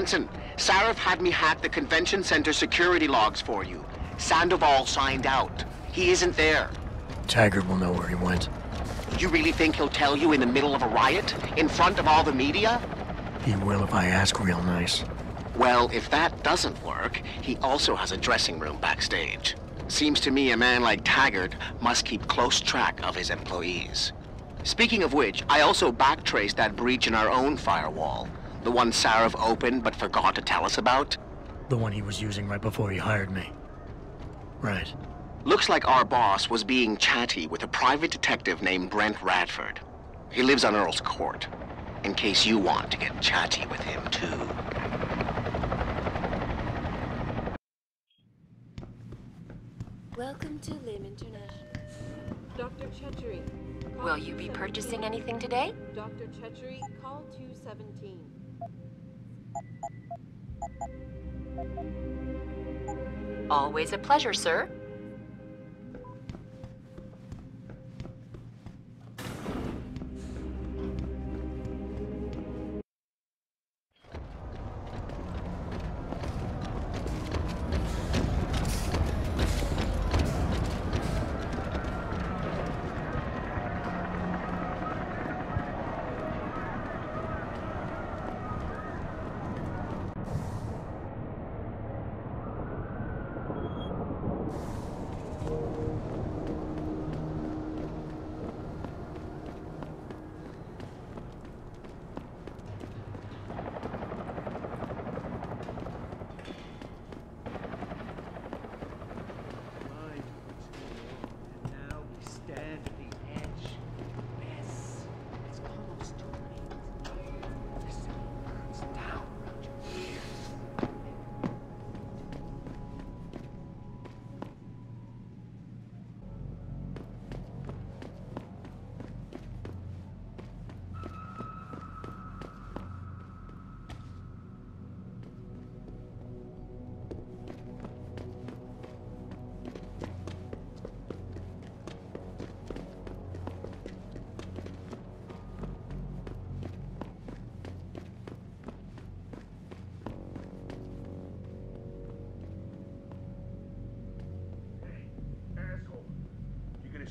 Jensen, Sarif had me hack the convention center security logs for you. Sandoval signed out. He isn't there. Taggart will know where he went. You really think he'll tell you in the middle of a riot? In front of all the media? He will if I ask real nice. Well, if that doesn't work, he also has a dressing room backstage. Seems to me a man like Taggart must keep close track of his employees. Speaking of which, I also backtraced that breach in our own firewall. The one Sarif opened but forgot to tell us about. The one he was using right before he hired me. Right. Looks like our boss was being chatty with a private detective named Brent Radford. He lives on Earl's Court, in case you want to get chatty with him too. Welcome to Lim International. Dr. Chechery. Will you be purchasing anything today? Dr. Chechery, call 217. Always a pleasure, sir.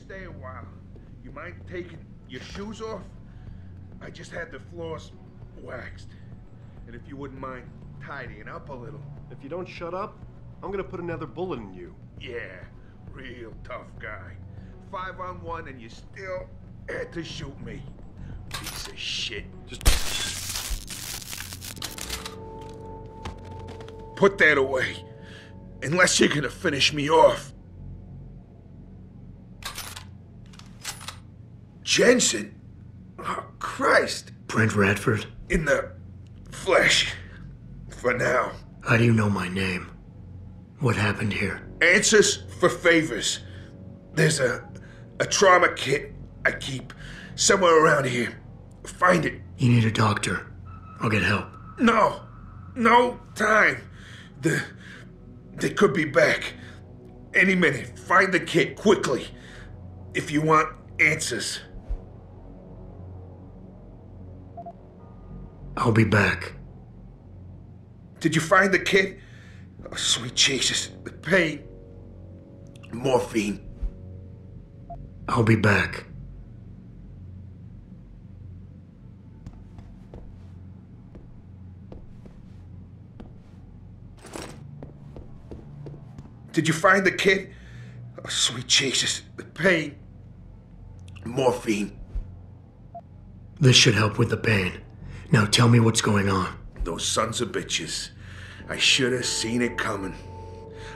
Stay a while. You mind taking your shoes off? I just had the floors waxed. And if you wouldn't mind tidying up a little. If you don't shut up, I'm gonna put another bullet in you. Yeah, real tough guy. 5-on-1 and you still had to shoot me. Piece of shit. Just put that away. Unless you're gonna finish me off. Jensen? Oh, Christ. Brent Radford? In the flesh. For now. How do you know my name? What happened here? Answers for favors. There's a trauma kit I keep somewhere around here. Find it. You need a doctor. I'll get help. No. No time. They could be back. Any minute. Find the kit quickly. If you want answers. I'll be back. Did you find the kid? Oh, sweet Jesus. The pain. Morphine. I'll be back. Did you find the kid? Oh, sweet Jesus. The pain. Morphine. This should help with the pain. Now tell me what's going on. Those sons of bitches. I should have seen it coming.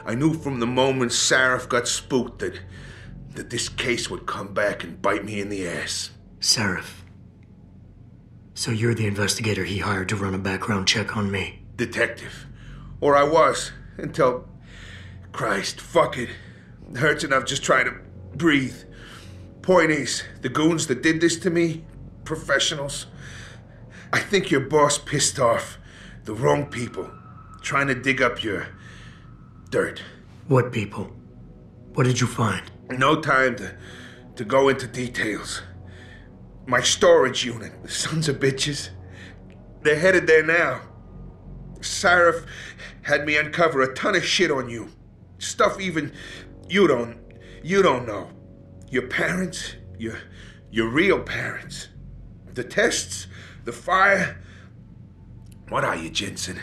I knew from the moment Sarif got spooked that this case would come back and bite me in the ass. Sarif. So you're the investigator he hired to run a background check on me? Detective. Or I was, until... Christ, fuck it. It hurts enough just trying to breathe. Point is, the goons that did this to me, professionals... I think your boss pissed off the wrong people, trying to dig up your dirt. What people? What did you find? No time to go into details. My storage unit, the sons of bitches, they're headed there now. Sarah had me uncover a ton of shit on you. Stuff even you don't know. Your parents, your real parents. The tests, the fire. What are you, Jensen?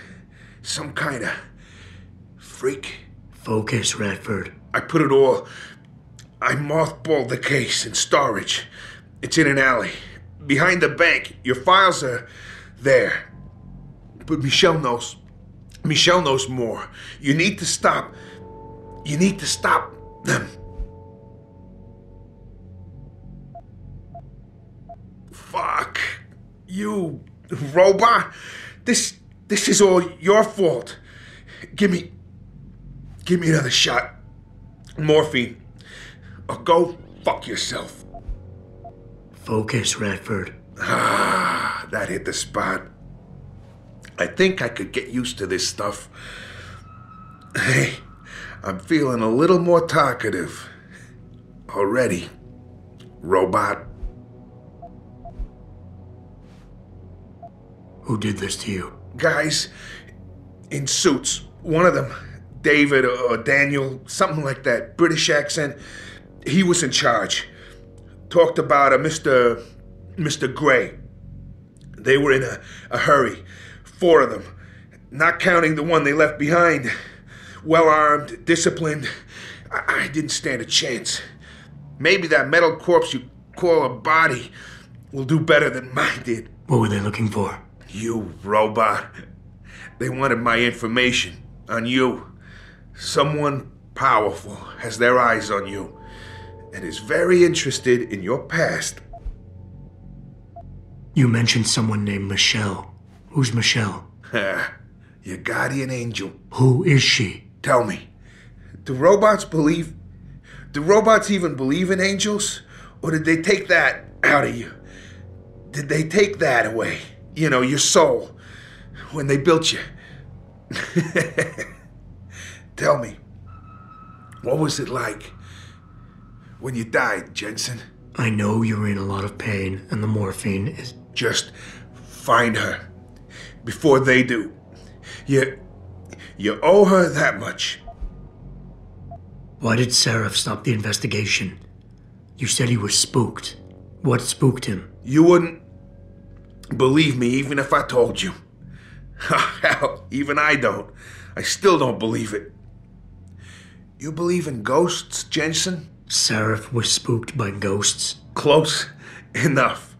Some kind of freak? Focus, Radford. I mothballed the case in storage. It's in an alley. Behind the bank. Your files are there. But Michelle knows more. You need to stop them. Fuck. You robot. This is all your fault. Give me another shot. Morphine. Or go fuck yourself. Focus, Radford. Ah, that hit the spot. I think I could get used to this stuff. Hey, I'm feeling a little more talkative. Already. Robot. Who did this to you? Guys in suits. One of them, David or Daniel, something like that. British accent. He was in charge. Talked about a Mr. Gray. They were in a hurry. 4 of them. Not counting the one they left behind. Well-armed, disciplined. I didn't stand a chance. Maybe that metal corpse you call a body will do better than mine did. What were they looking for? You robot. They wanted my information on you. Someone powerful has their eyes on you and is very interested in your past. You mentioned someone named Michelle. Who's Michelle? Your guardian angel. Who is she? Tell me, do robots even believe in angels? Or did they take that out of you? Did they take that away? You know, your soul, when they built you. Tell me, what was it like when you died, Jensen? I know you're in a lot of pain, and the morphine is... Just find her before they do. You owe her that much. Why did Sarah stop the investigation? You said he was spooked. What spooked him? You wouldn't believe me even if I told you. Hell, even I don't. I still don't believe it. You believe in ghosts, Jensen? Sarah was spooked by ghosts? Close enough.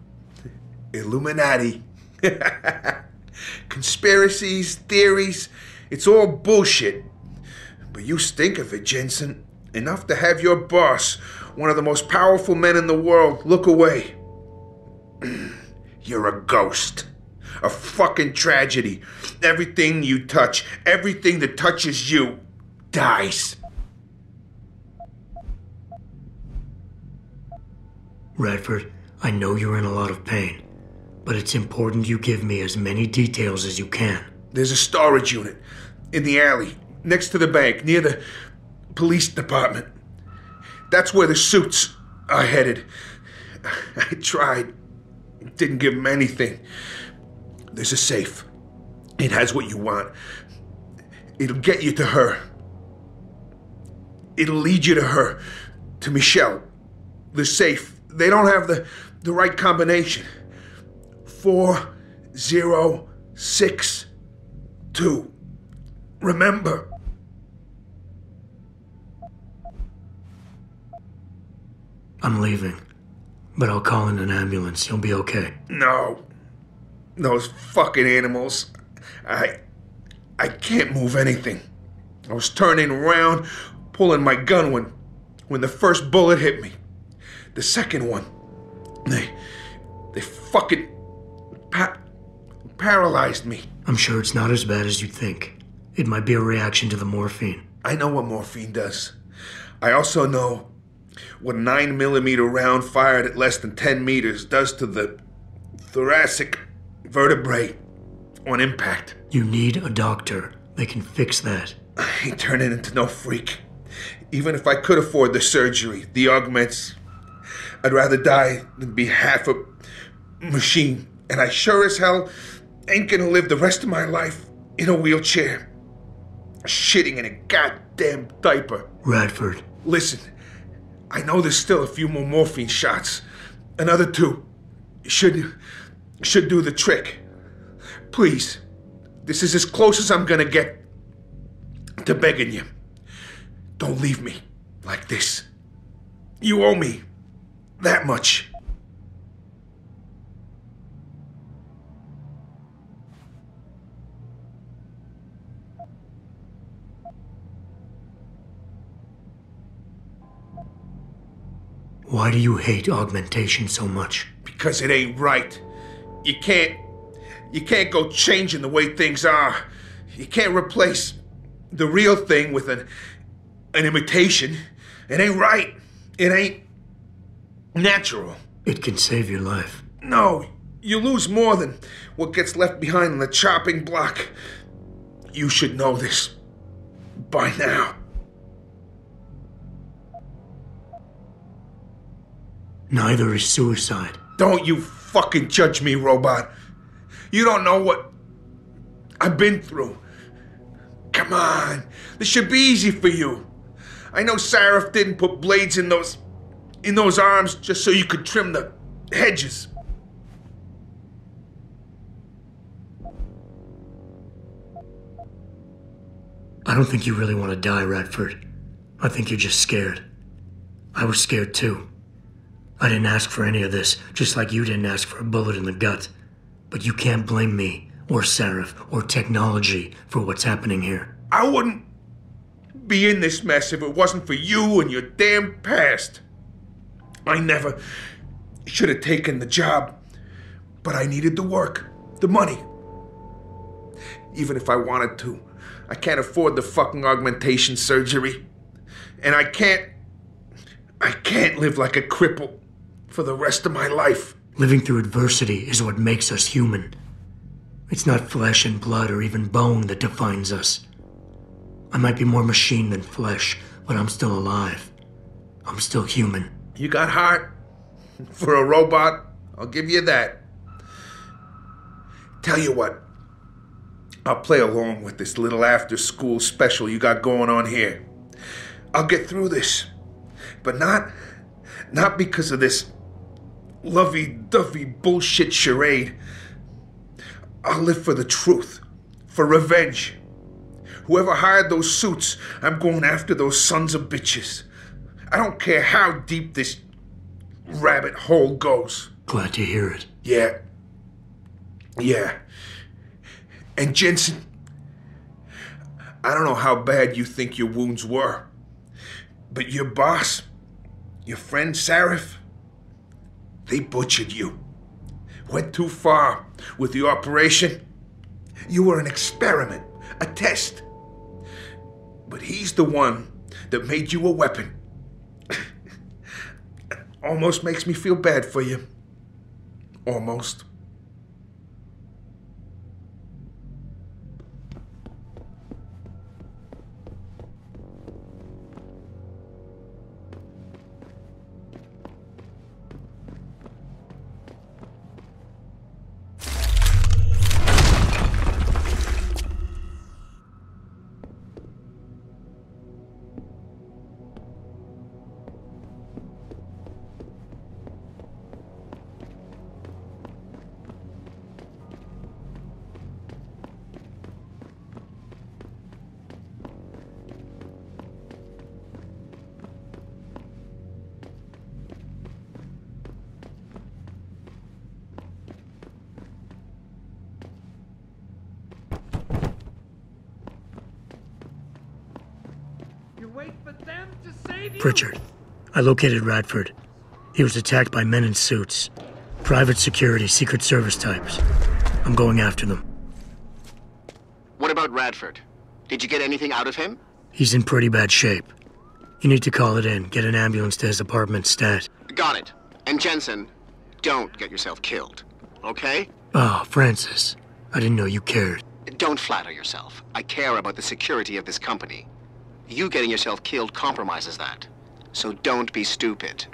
Illuminati. Conspiracies, theories, it's all bullshit. But you stink of it, Jensen. Enough to have your boss, one of the most powerful men in the world, look away. You're a ghost. A fucking tragedy. Everything you touch, everything that touches you, dies. Radford, I know you're in a lot of pain, but it's important you give me as many details as you can. There's a storage unit in the alley, next to the bank, near the police department. That's where the suits are headed. I tried. Didn't give them anything. There's a safe. It has what you want. It'll get you to her. It'll lead you to her. To Michelle. The safe. They don't have the right combination. 4062. Remember. I'm leaving, but I'll call in an ambulance. You'll be okay. No. Those fucking animals. I can't move anything. I was turning around, pulling my gun when the first bullet hit me. The second one, they fucking paralyzed me. I'm sure it's not as bad as you think. It might be a reaction to the morphine. I know what morphine does. I also know what a 9mm round fired at less than 10 meters does to the thoracic vertebrae on impact. You need a doctor. They can fix that. I ain't turning into no freak. Even if I could afford the surgery, the augments, I'd rather die than be half a machine. And I sure as hell ain't gonna live the rest of my life in a wheelchair, shitting in a goddamn diaper. Radford. Listen, I know there's still a few more morphine shots. Another 2 should do the trick. Please, this is as close as I'm gonna get to begging you. Don't leave me like this. You owe me that much. Why do you hate augmentation so much? Because it ain't right. You can't go changing the way things are. You can't replace the real thing with an imitation. It ain't right. It ain't natural. It can save your life. No, you lose more than what gets left behind on the chopping block. You should know this by now. Neither is suicide. Don't you fucking judge me, robot. You don't know what I've been through. Come on, this should be easy for you. I know Sarif didn't put blades in those arms just so you could trim the hedges. I don't think you really want to die, Radford. I think you're just scared. I was scared too. I didn't ask for any of this, just like you didn't ask for a bullet in the gut. But you can't blame me, or Sarif, or technology for what's happening here. I wouldn't be in this mess if it wasn't for you and your damn past. I never should have taken the job, but I needed the work, the money. Even if I wanted to, I can't afford the fucking augmentation surgery. And I can't live like a cripple for the rest of my life. Living through adversity is what makes us human. It's not flesh and blood or even bone that defines us. I might be more machine than flesh, but I'm still alive. I'm still human. You got heart for a robot, I'll give you that. Tell you what, I'll play along with this little after-school special you got going on here. I'll get through this, but not because of this lovey-dovey bullshit charade. I'll live for the truth, for revenge. Whoever hired those suits, I'm going after those sons of bitches. I don't care how deep this rabbit hole goes. Glad to hear it. Yeah. And Jensen, I don't know how bad you think your wounds were, but your boss, your friend Sarif, they butchered you. Went too far with the operation. You were an experiment, a test. But he's the one that made you a weapon. Almost makes me feel bad for you. Almost. Pritchard. I located Radford. He was attacked by men in suits. Private security, Secret Service types. I'm going after them. What about Radford? Did you get anything out of him? He's in pretty bad shape. You need to call it in. Get an ambulance to his apartment stat. Got it. And Jensen, don't get yourself killed. Okay? Oh, Francis. I didn't know you cared. Don't flatter yourself. I care about the security of this company. You getting yourself killed compromises that. So don't be stupid.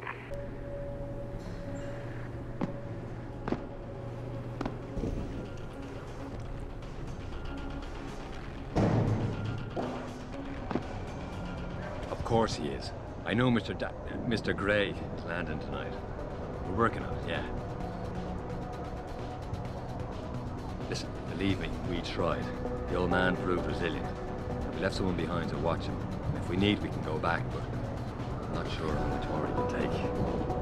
course he is. I know Mr. Gray is landing tonight. We're working on it, yeah. Listen, believe me, we tried. The old man proved resilient. We left someone behind to watch him. If we need, we can go back, but I'm not sure how much more he can take.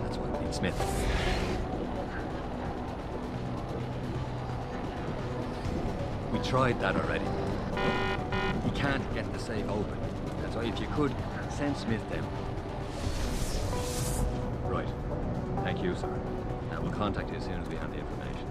That's why we need Smith. We tried that already. He can't get the safe open. That's why if you could, send Smith down. Right. Thank you, sir. And we'll contact you as soon as we have the information.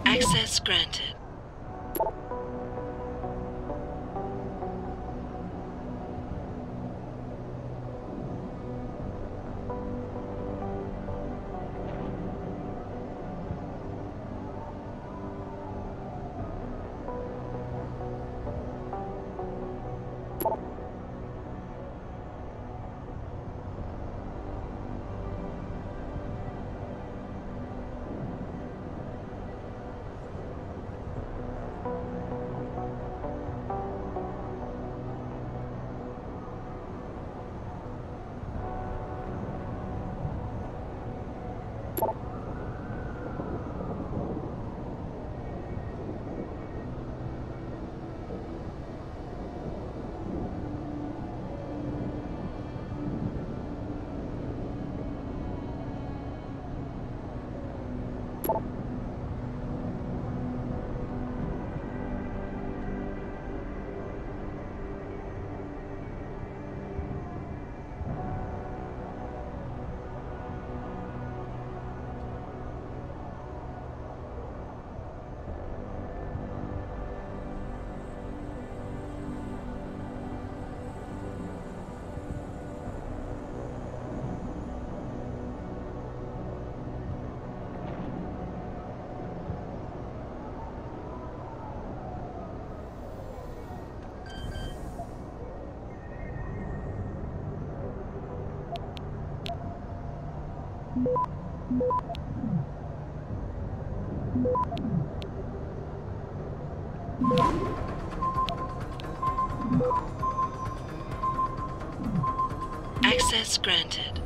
Access granted. Access granted.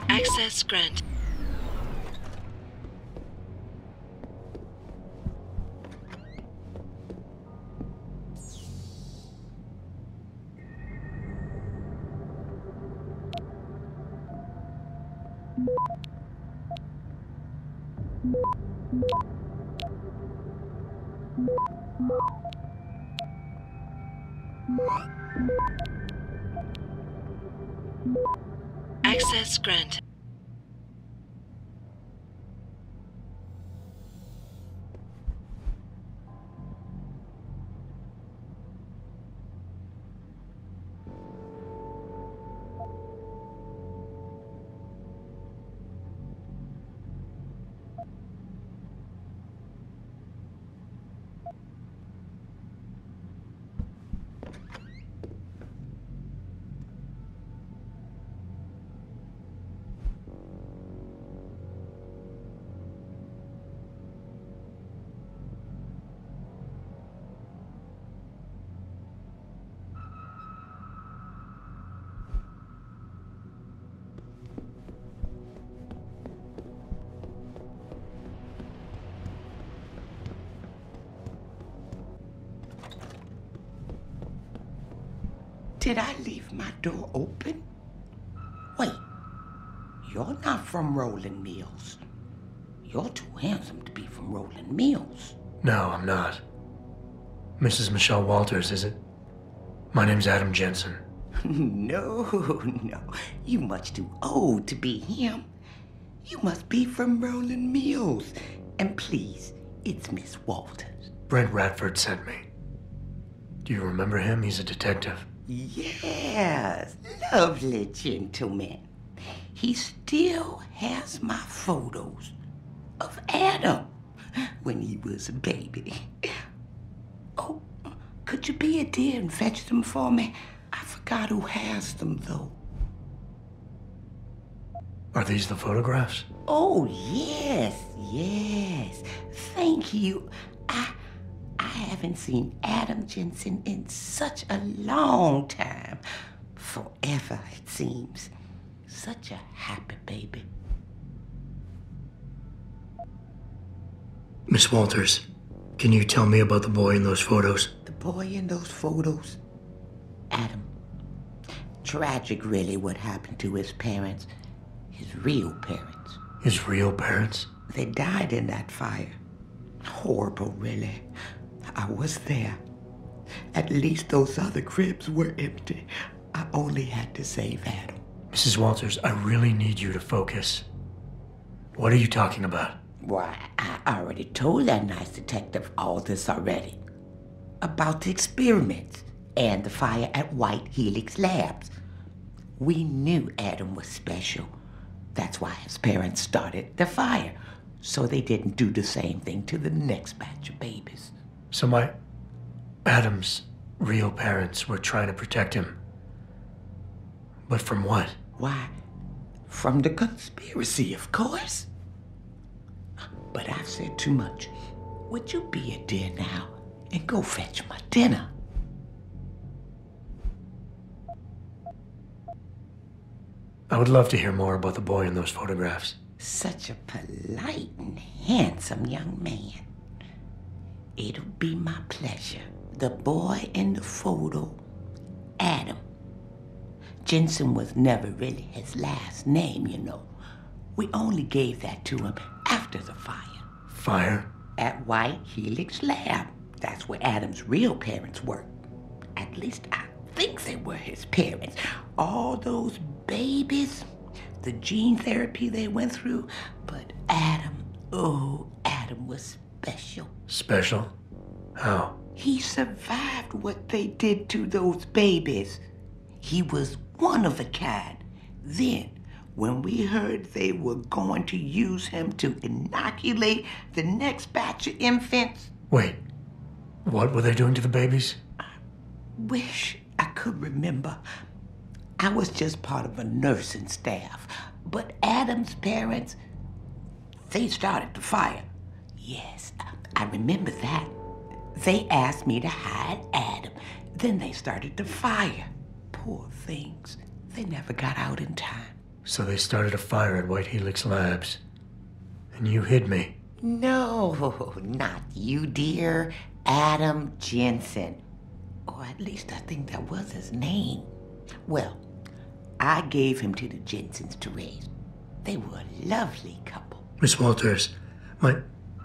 Access granted. Access granted. Did I leave my door open? Wait, you're not from Rolling Mills. You're too handsome to be from Rolling Mills. No, I'm not. Mrs. Michelle Walters, is it? My name's Adam Jensen. No, you much too old to be him. You must be from Rolling Mills. And please, it's Miss Walters. Brent Radford sent me. Do you remember him? He's a detective. Yes, lovely gentleman. He still has my photos of Adam when he was a baby. Oh, could you be a dear and fetch them for me? I forgot who has them, though. Are these the photographs? Oh, yes. Thank you. I haven't seen Adam Jensen in such a long time. Forever, it seems. Such a happy baby. Miss Walters, can you tell me about the boy in those photos? The boy in those photos? Adam. Tragic, really, what happened to his parents. His real parents. His real parents? They died in that fire. Horrible, really. I was there. At least those other cribs were empty. I only had to save Adam. Mrs. Walters, I really need you to focus. What are you talking about? Why, I already told that nice detective all this already. About the experiments and the fire at White Helix Labs. We knew Adam was special. That's why his parents started the fire, so they didn't do the same thing to the next batch of babies. So Adam's real parents were trying to protect him. But from what? Why, from the conspiracy, of course. But I've said too much. Would you be a dear now and go fetch my dinner? I would love to hear more about the boy in those photographs. Such a polite and handsome young man. It'll be my pleasure. The boy in the photo, Adam. Jensen was never really his last name, you know. We only gave that to him after the fire. Fire? At White Helix Lab. That's where Adam's real parents worked. At least I think they were his parents. All those babies, the gene therapy they went through. But Adam, Adam was special. Special? How? He survived what they did to those babies. He was one of a kind. Then, when we heard they were going to use him to inoculate the next batch of infants... Wait, what were they doing to the babies? I wish I could remember. I was just part of a nursing staff. But Adam's parents, they started the fire. yes, I remember that. They asked me to hide Adam. Then they started the fire. Poor things. They never got out in time. So they started a fire at White Helix Labs. And you hid me. No, not you, dear. Adam Jensen. Or at least I think that was his name. Well, I gave him to the Jensens to raise. They were a lovely couple. Miss Walters, my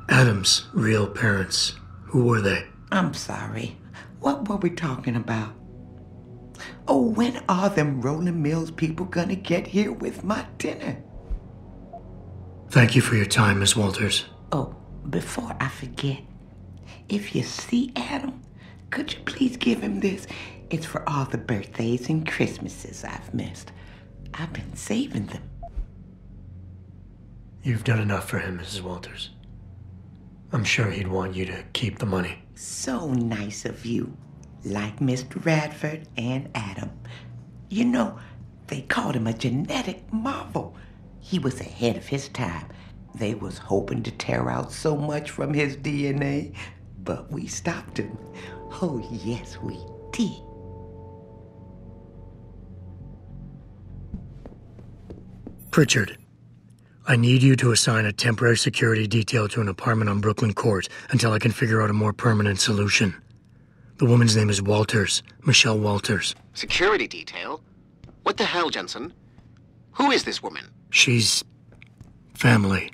Adam's real parents, who were they? I'm sorry. What were we talking about? Oh, when are them Rolling Mills people gonna get here with my dinner? Thank you for your time, Miss Walters. Oh, before I forget, if you see Adam, could you please give him this? It's for all the birthdays and Christmases I've missed. I've been saving them. You've done enough for him, Mrs. Walters. I'm sure he'd want you to keep the money. So nice of you. Like Mr. Radford and Adam. You know, they called him a genetic marvel. He was ahead of his time. They was hoping to tear out so much from his DNA, but we stopped him. Oh, yes, we did. Pritchard, I need you to assign a temporary security detail to an apartment on Brooklyn Court until I can figure out a more permanent solution. The woman's name is Walters, Michelle Walters. Security detail? What the hell, Jensen? Who is this woman? She's family.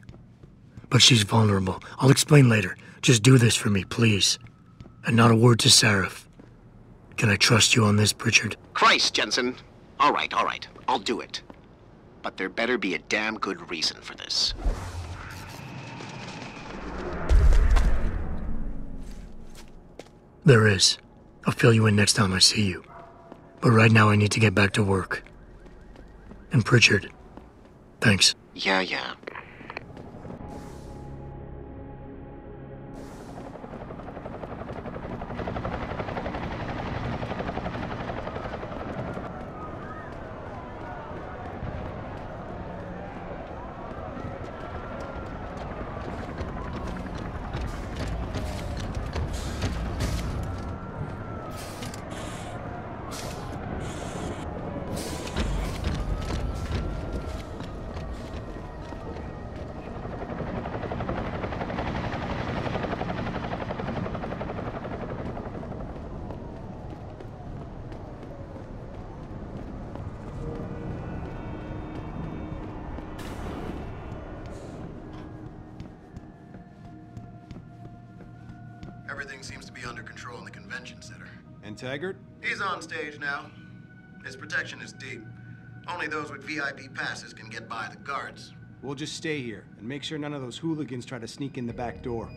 But she's vulnerable. I'll explain later. Just do this for me, please. And not a word to Sarif. Can I trust you on this, Pritchard? Christ, Jensen. All right. I'll do it. But there better be a damn good reason for this. There is. I'll fill you in next time I see you. But right now I need to get back to work. And Pritchard, thanks. Yeah. Everything seems to be under control in the convention center. And Taggart? He's on stage now. His protection is deep. Only those with VIP passes can get by the guards. We'll just stay here and make sure none of those hooligans try to sneak in the back door.